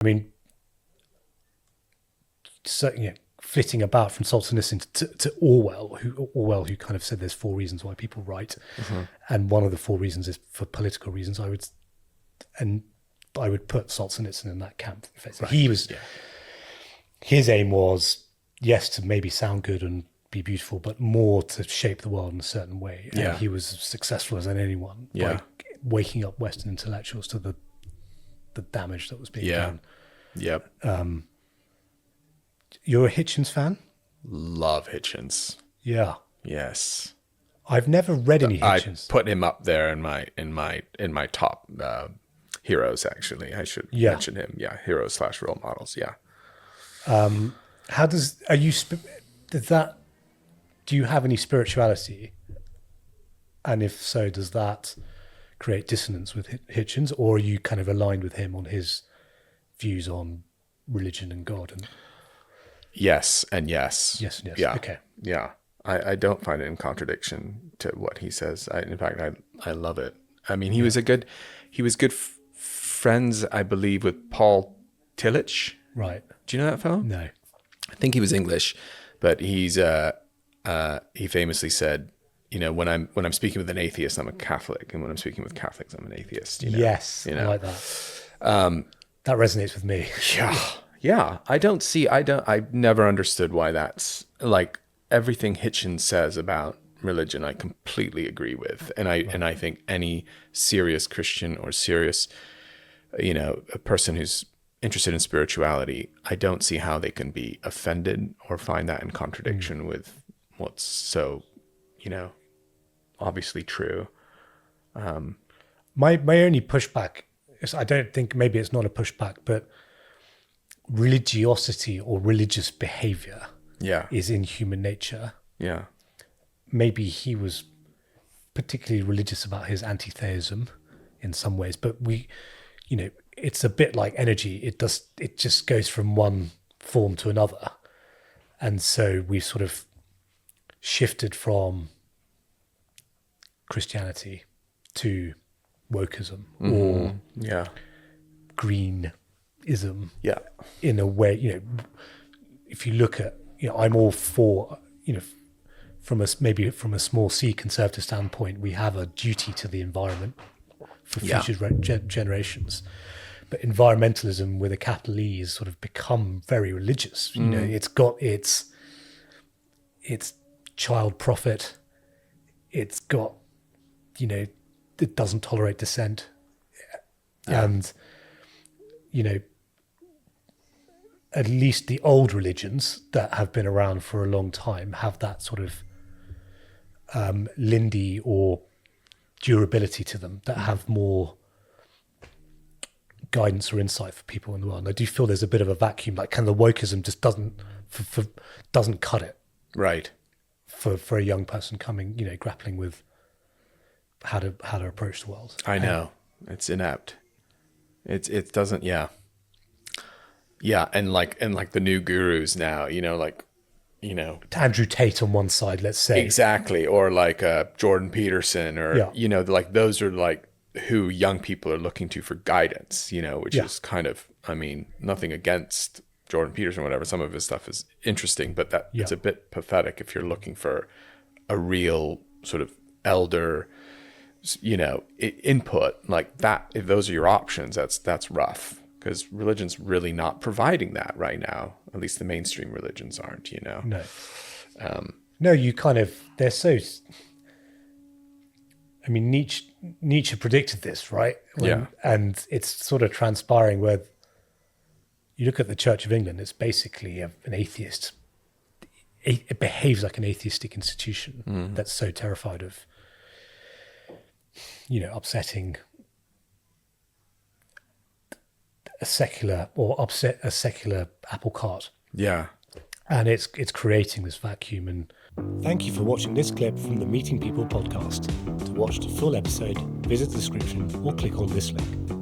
I mean, so, flitting about from Solzhenitsyn to Orwell, who kind of said there's 4 reasons why people write, and one of the 4 reasons is for political reasons. I would put Solzhenitsyn in that camp. Right. His aim was, yes, to maybe sound good and be beautiful, but more to shape the world in a certain way. And he was as successful as anyone by waking up Western intellectuals to the damage that was being done. Yep. You're a Hitchens fan? Love Hitchens. Yeah. Yes. I've never read any Hitchens. I put him up there in my top heroes. Actually, I should mention him. Yeah, heroes/role models. Yeah. Do you have any spirituality? And if so, does that create dissonance with Hitchens, or are you kind of aligned with him on his views on religion and God? And yes and yes. Yes and yes. Yeah. Okay. Yeah. I don't find it in contradiction to what he says. In fact, I love it. I mean, he was good friends, I believe, with Paul Tillich. Right. Do you know that fellow? No. I think he was English, but he famously said, when I'm speaking with an atheist, I'm a Catholic, and when I'm speaking with Catholics, I'm an atheist. Yes, I like that. That resonates with me. Yeah. I've never understood why that's like everything Hitchens says about religion. I completely agree with, and I think any serious Christian or serious, a person who's interested in spirituality, I don't see how they can be offended or find that in contradiction with what's so, obviously true. My only pushback is, I don't think, maybe it's not a pushback, but religiosity or religious behavior is in human nature. Yeah. Maybe he was particularly religious about his anti-theism in some ways, but it's a bit like energy. It just goes from one form to another. And so we sort of shifted from Christianity to wokeism or greenism. Yeah. In a way, if you look at, I'm all for, from a small c conservative standpoint, we have a duty to the environment for future generations. But environmentalism with a capital E has sort of become very religious. It's got its child prophet. It's got, it doesn't tolerate dissent. Yeah. And, at least the old religions that have been around for a long time have that sort of Lindy or durability to them, that have more guidance or insight for people in the world. And I do feel there's a bit of a vacuum, like kind of the wokeism just doesn't cut it. Right. For a young person coming, grappling with how to approach the world. I know. It's inept. It doesn't, yeah. Yeah, and like the new gurus now, Andrew Tate on one side, let's say. Exactly, or like Jordan Peterson, or like those are like who young people are looking to for guidance, which is kind of, I mean, nothing against Jordan Peterson or whatever. Some of his stuff is interesting, but it's a bit pathetic if you're looking for a real sort of elder, input like that. If those are your options, that's rough. Because religion's really not providing that right now. At least the mainstream religions aren't, No. No, they're so... I mean, Nietzsche predicted this, right? And it's sort of transpiring where you look at the Church of England, it's basically an atheist. It behaves like an atheistic institution that's so terrified of, upsetting a secular apple cart. Yeah. And it's creating this vacuum. And thank you for watching this clip from the Meeting People podcast. To watch the full episode, visit the description or click on this link.